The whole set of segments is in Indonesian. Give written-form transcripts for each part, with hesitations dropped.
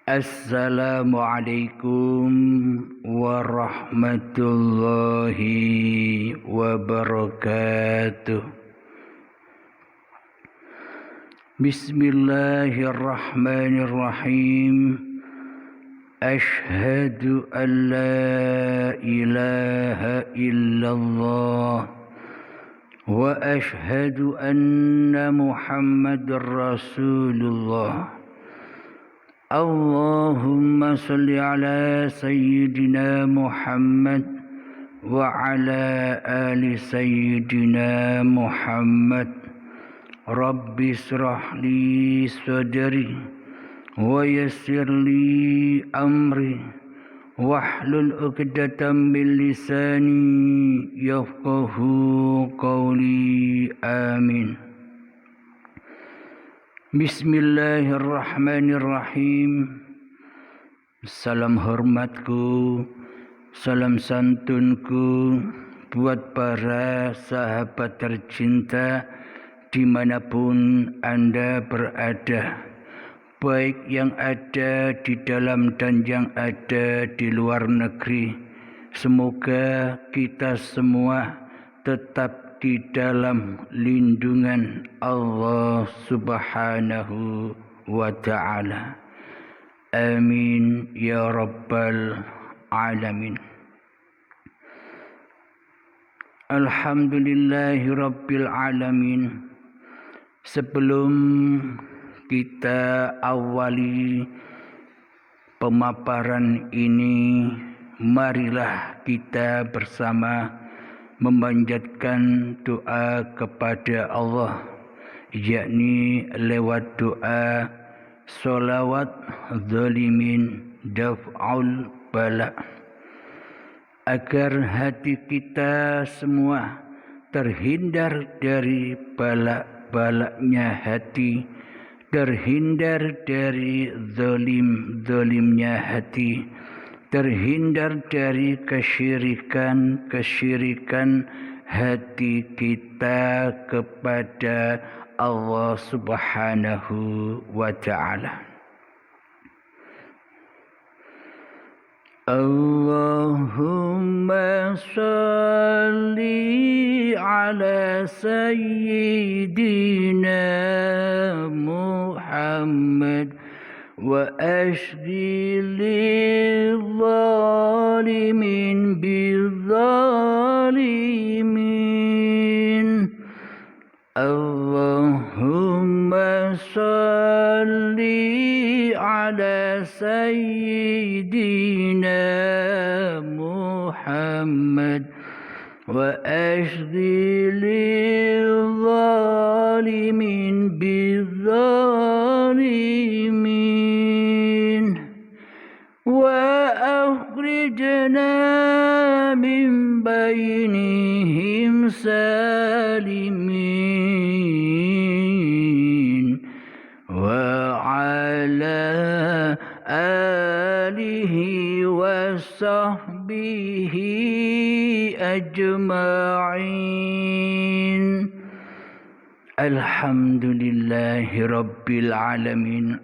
Assalamualaikum warahmatullahi wabarakatuh. Bismillahirrahmanirrahim. Ashhadu an la ilaha illallah wa ashhadu anna Muhammadar Rasulullah. Allahumma salli ala sayyidina Muhammad wa ala ali sayyidina Muhammad. Rabbi israh li sadri wa yassir li amri wahlul 'uqdatam min lisani yafqahu qawli. Amin. Bismillahirrahmanirrahim. Salam hormatku, salam santunku buat para sahabat tercinta dimanapun Anda berada, baik yang ada di dalam dan yang ada di luar negeri. Semoga kita semua tetap di dalam lindungan Allah Subhanahu wa ta'ala. Amin ya rabbal alamin. Alhamdulillahi rabbil alamin. Sebelum kita awali pemaparan ini, marilah kita bersama memanjatkan doa kepada Allah, yakni lewat doa sholawat zalimin daf'ul bala, agar hati kita semua terhindar dari balak-balaknya hati, terhindar dari zalimnya hati, terhindar dari kesyirikan hati kita kepada Allah Subhanahu wa ta'ala. Allahumma salli ala sayyidina Muhammad wa ashghil zalimin bizzalimin. Allahumma salli ala sayyidina Muhammad wa ashghil zalimin bizzalimin. وأخرجنا من بينهم سالمين وعلى آله وصحبه أجمعين. Alhamdulillahi rabbil alamin.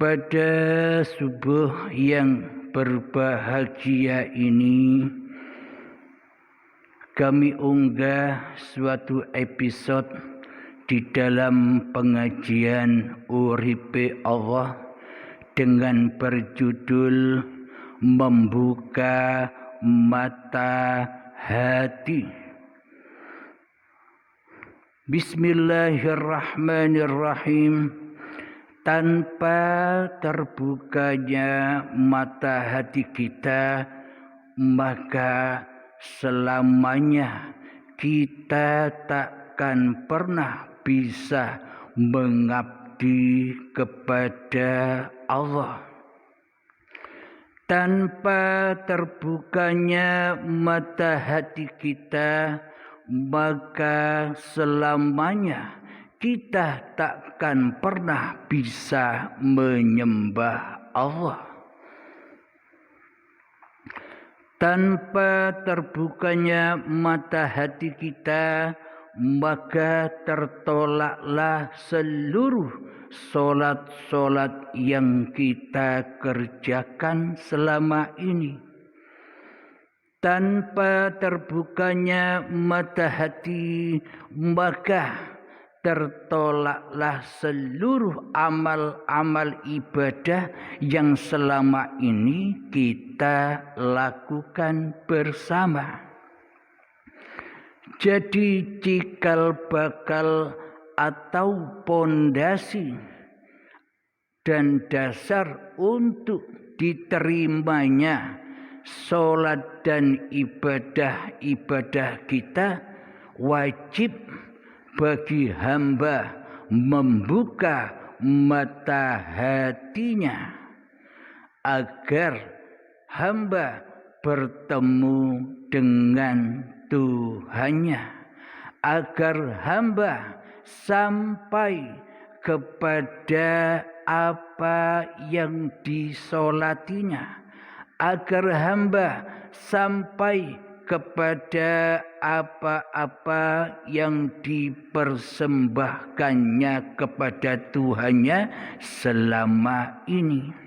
Pada subuh yang berbahagia ini, kami unggah suatu episode di dalam pengajian Uripe Allah dengan berjudul Membuka Mata Hati. Bismillahirrahmanirrahim. Tanpa terbukanya mata hati kita, maka selamanya kita takkan pernah bisa mengabdi kepada Allah. Tanpa terbukanya mata hati kita, maka selamanya kita takkan pernah bisa menyembah Allah. Tanpa terbukanya mata hati kita, maka tertolaklah seluruh solat-solat yang kita kerjakan selama ini. Tanpa terbukanya mata hati, maka tertolaklah seluruh amal-amal ibadah yang selama ini kita lakukan bersama. Jadi cikal bakal atau pondasi dan dasar untuk diterimanya solat dan ibadah-ibadah kita, wajib bagi hamba membuka mata hatinya agar hamba bertemu dengan Tuhannya, agar hamba sampai kepada apa yang disolatinya, agar hamba sampai kepada apa-apa yang dipersembahkannya kepada Tuhannya selama ini.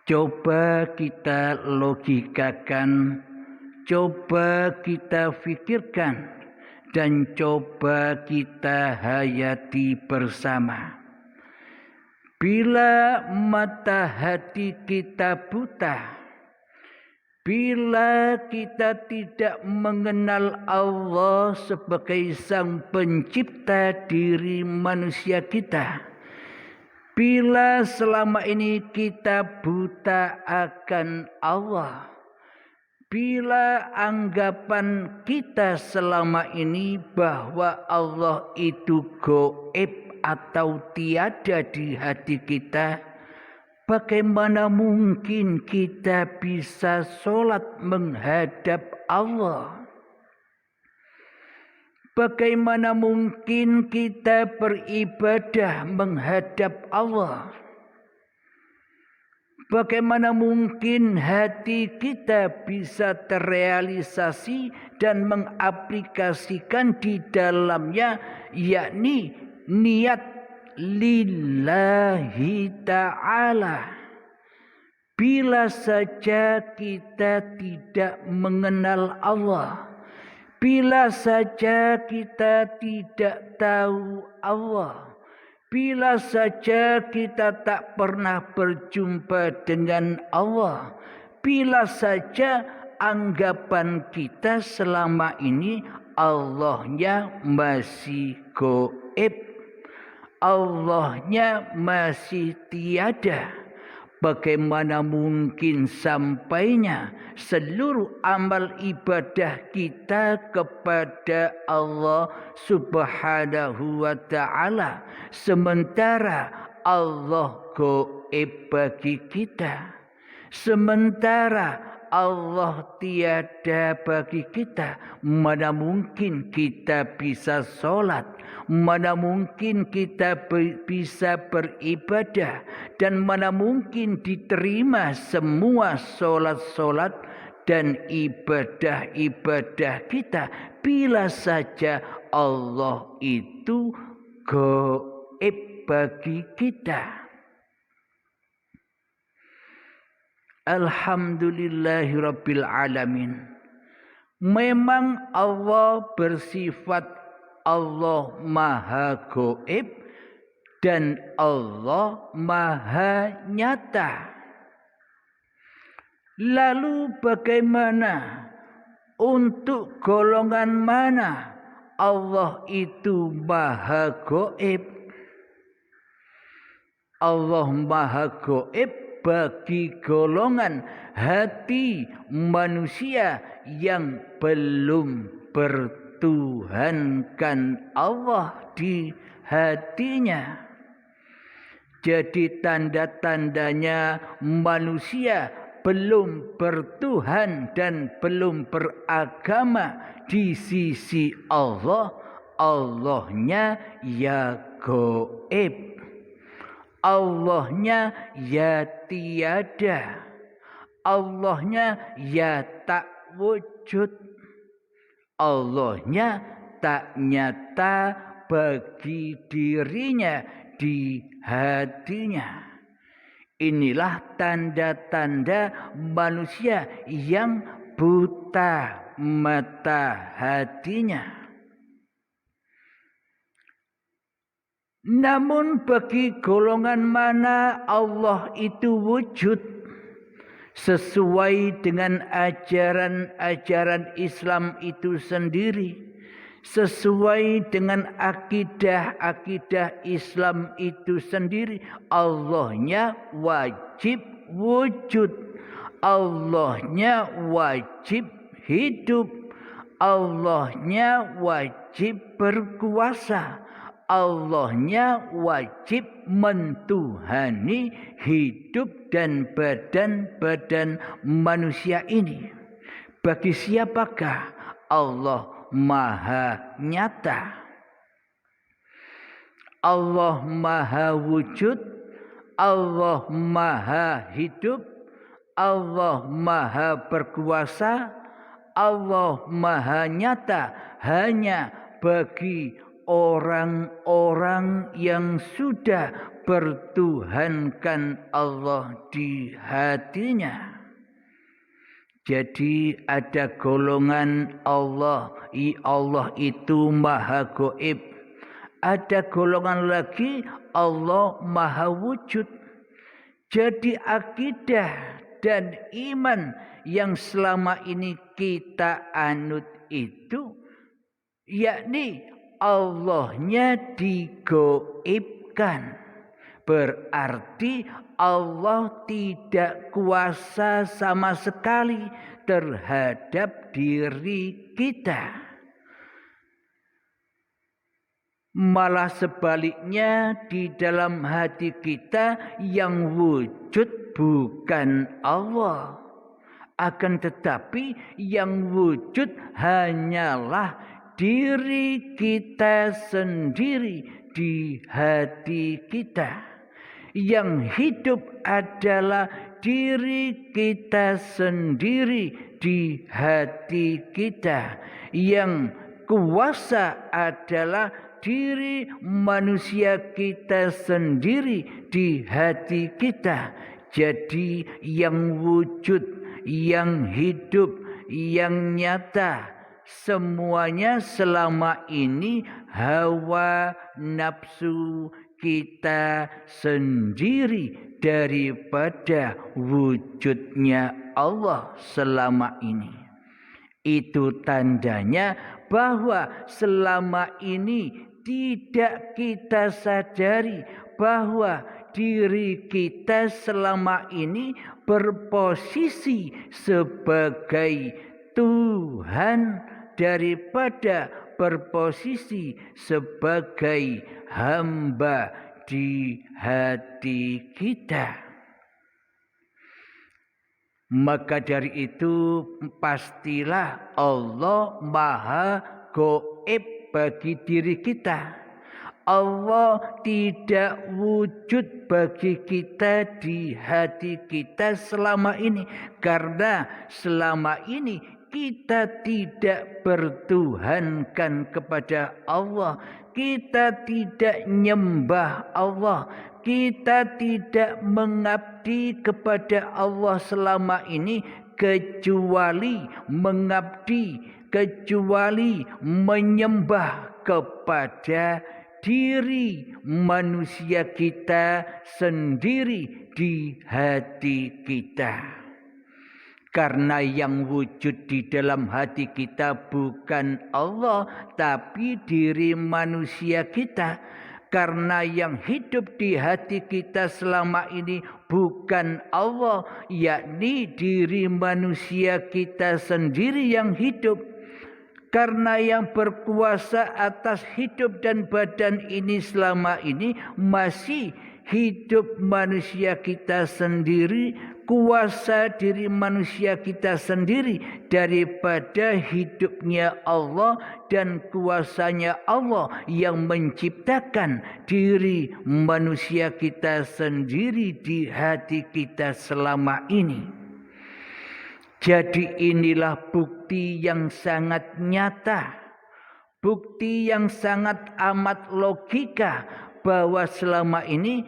Coba kita logikakan, coba kita fikirkan, dan coba kita hayati bersama. Bila mata hati kita buta, bila kita tidak mengenal Allah sebagai Sang Pencipta diri manusia kita, bila selama ini kita buta akan Allah, bila anggapan kita selama ini bahwa Allah itu gaib atau tiada di hati kita, bagaimana mungkin kita bisa sholat menghadap Allah? Bagaimana mungkin kita beribadah menghadap Allah? Bagaimana mungkin hati kita bisa terrealisasi dan mengaplikasikan di dalamnya, yakni niat lillahi ta'ala, bila saja kita tidak mengenal Allah, bila saja kita tidak tahu Allah, bila saja kita tak pernah berjumpa dengan Allah, bila saja anggapan kita selama ini Allahnya masih gaib, Allahnya masih tiada, bagaimana mungkin sampainya seluruh amal ibadah kita kepada Allah Subhanahu wa ta'ala, sementara Allah gaib bagi kita, sementara Allah tiada bagi kita? Mana mungkin kita bisa sholat, mana mungkin kita bisa beribadah, dan mana mungkin diterima semua sholat-sholat dan ibadah-ibadah kita bila saja Allah itu gaib bagi kita. Alhamdulillahirabbil alamin. Memang Allah bersifat Allah Maha Gaib dan Allah Maha Nyata. Lalu bagaimana, untuk golongan mana Allah itu Maha Gaib? Allah Maha Gaib bagi golongan hati manusia yang belum bertuhankan Allah di hatinya. Jadi tanda-tandanya manusia belum bertuhan dan belum beragama di sisi Allah, Allahnya ya gaib, Allahnya ya tiada, Allahnya ya tak wujud, Allahnya tak nyata bagi dirinya di hatinya. Inilah tanda-tanda manusia yang buta mata hatinya. Namun bagi golongan mana Allah itu wujud sesuai dengan ajaran-ajaran Islam itu sendiri, sesuai dengan akidah-akidah Islam itu sendiri, Allahnya wajib wujud, Allahnya wajib hidup, Allahnya wajib berkuasa, Allahnya wajib mentuhani hidup dan badan-badan manusia ini. Bagi siapakah Allah Maha nyata? Allah Maha wujud, Allah Maha hidup, Allah Maha berkuasa, Allah Maha nyata hanya bagi orang-orang yang sudah bertuhankan Allah di hatinya. Jadi ada golongan Allah itu maha gaib. Ada golongan lagi Allah maha wujud. Jadi akidah dan iman yang selama ini kita anut itu, yakni Allahnya digaibkan. Berarti Allah tidak kuasa sama sekali terhadap diri kita. Malah sebaliknya di dalam hati kita yang wujud bukan Allah. Akan tetapi yang wujud hanyalah diri kita sendiri di hati kita. Yang hidup adalah diri kita sendiri di hati kita. Yang kuasa adalah diri manusia kita sendiri di hati kita. Jadi yang wujud, yang hidup, yang nyata, semuanya selama ini hawa nafsu kita sendiri daripada wujudnya Allah selama ini. Itu tandanya bahwa selama ini tidak kita sadari bahwa diri kita selama ini berposisi sebagai Tuhan daripada berposisi sebagai hamba di hati kita. Maka dari itu pastilah Allah maha gaib bagi diri kita. Allah tidak wujud bagi kita di hati kita selama ini. Karena selama ini kita tidak bertuhankan kepada Allah. Kita tidak nyembah Allah. Kita tidak mengabdi kepada Allah selama ini kecuali mengabdi, kecuali menyembah kepada diri manusia kita sendiri di hati kita. Karena yang wujud di dalam hati kita bukan Allah, tapi diri manusia kita. Karena yang hidup di hati kita selama ini bukan Allah, yakni diri manusia kita sendiri yang hidup. Karena yang berkuasa atas hidup dan badan ini selama ini masih hidup manusia kita sendiri, kuasa diri manusia kita sendiri daripada hidupnya Allah dan kuasanya Allah yang menciptakan diri manusia kita sendiri di hati kita selama ini. Jadi inilah bukti yang sangat nyata, bukti yang sangat amat logika bahwa selama ini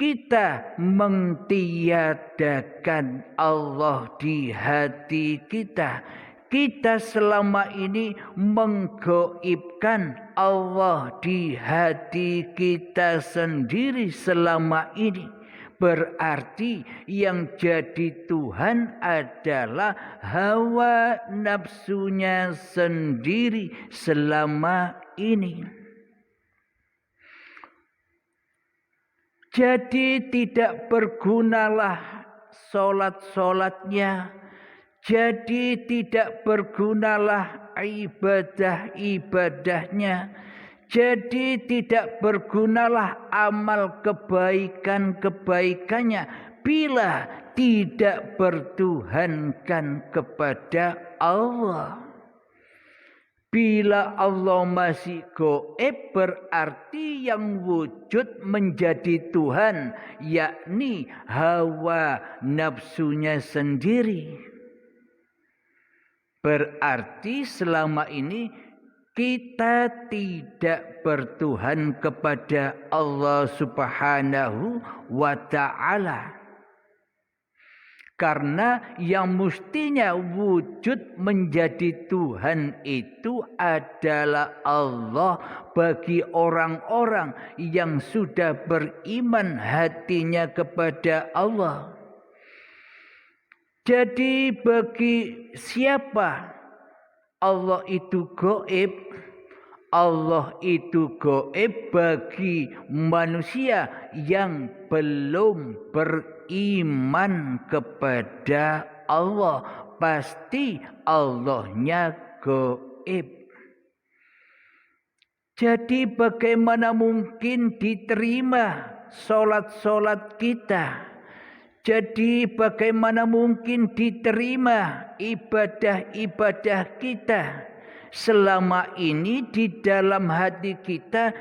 kita mentiadakan Allah di hati kita. Kita selama ini menggaibkan Allah di hati kita sendiri selama ini. Berarti yang jadi Tuhan adalah hawa nafsunya sendiri selama ini. Jadi tidak bergunalah solat-solatnya. Jadi tidak bergunalah ibadah-ibadahnya. Jadi tidak bergunalah amal kebaikan-kebaikannya bila tidak bertuhankan kepada Allah. Bila Allah masih gaib berarti yang wujud menjadi Tuhan, yakni hawa nafsunya sendiri. Berarti selama ini kita tidak bertuhan kepada Allah Subhanahu wa Ta'ala. Karena yang mestinya wujud menjadi Tuhan itu adalah Allah bagi orang-orang yang sudah beriman hatinya kepada Allah. Jadi bagi siapa Allah itu gaib? Allah itu gaib bagi manusia yang belum beriman kepada Allah. Pasti Allahnya gaib. Jadi bagaimana mungkin diterima solat-solat kita? Jadi bagaimana mungkin diterima ibadah-ibadah kita? Selama ini di dalam hati kita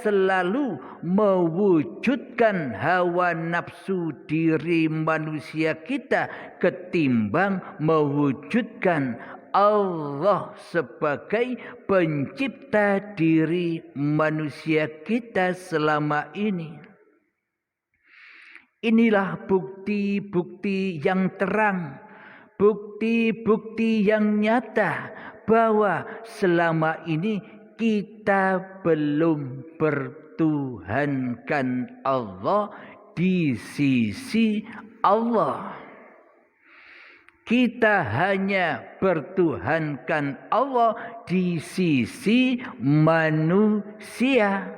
selalu mewujudkan hawa nafsu diri manusia kita ketimbang mewujudkan Allah sebagai pencipta diri manusia kita selama ini. Inilah bukti-bukti yang terang, bukti-bukti yang nyata bahwa selama ini kita belum bertuhankan Allah di sisi Allah. Kita hanya bertuhankan Allah di sisi manusia.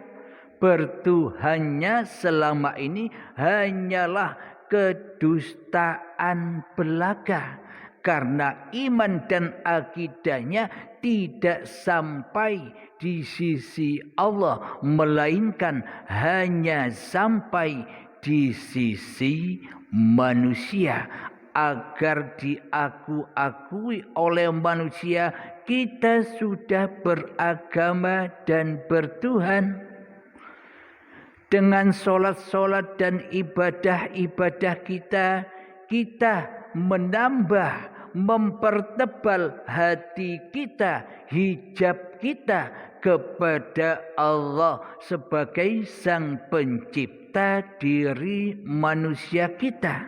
Bertuhannya selama ini hanyalah kedustaan belaka. Karena iman dan akidahnya tidak sampai di sisi Allah, melainkan hanya sampai di sisi manusia. Agar diakui oleh manusia, kita sudah beragama dan bertuhan. Dengan solat-solat dan ibadah-ibadah kita menambah, mempertebal hati kita, hijab kita kepada Allah sebagai Sang Pencipta diri manusia kita.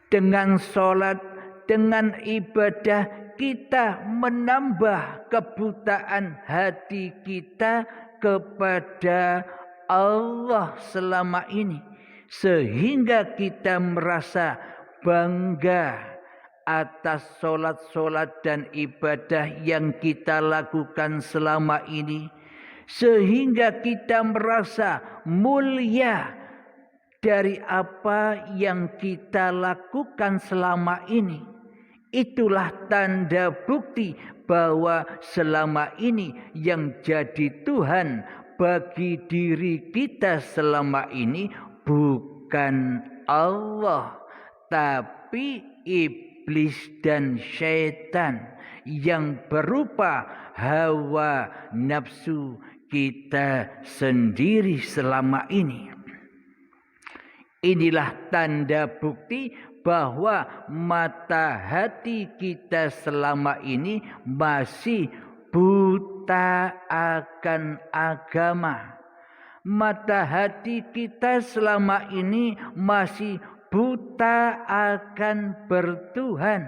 Dengan solat, dengan ibadah kita menambah kebutaan hati kita kepada Allah selama ini, sehingga kita merasa bangga atas solat-solat dan ibadah yang kita lakukan selama ini, sehingga kita merasa mulia dari apa yang kita lakukan selama ini. Itulah tanda bukti bahwa selama ini yang jadi Tuhan bagi diri kita selama ini bukan Allah, tapi iblis dan syaitan yang berupa hawa nafsu kita sendiri selama ini. Inilah tanda bukti bahwa mata hati kita selama ini masih buta akan agama. Mata hati kita selama ini masih buta akan bertuhan.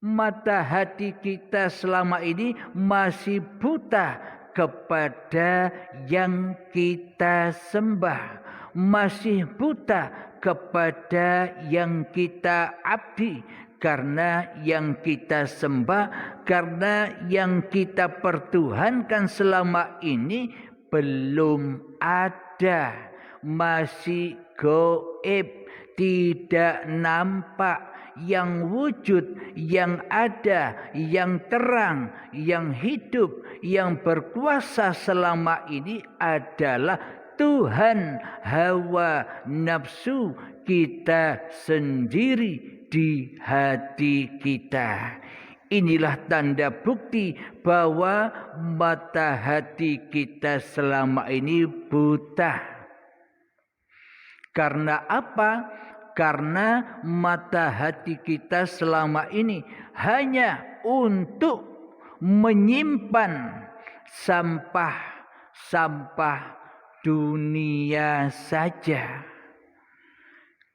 Mata hati kita selama ini masih buta kepada yang kita sembah, masih buta kepada yang kita abdi, karena yang kita sembah, karena yang kita pertuhankan selama ini belum ada, masih gaib, tidak nampak. Yang wujud, yang ada, yang terang, yang hidup, yang berkuasa selama ini adalah Tuhan hawa nafsu kita sendiri di hati kita. Inilah tanda bukti bahwa mata hati kita selama ini buta. Karena apa? Karena mata hati kita selama ini hanya untuk menyimpan sampah-sampah dunia saja.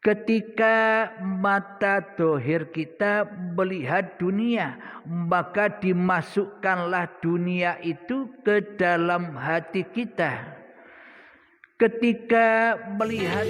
Ketika mata dohir kita melihat dunia, maka dimasukkanlah dunia itu ke dalam hati kita. Ketika melihat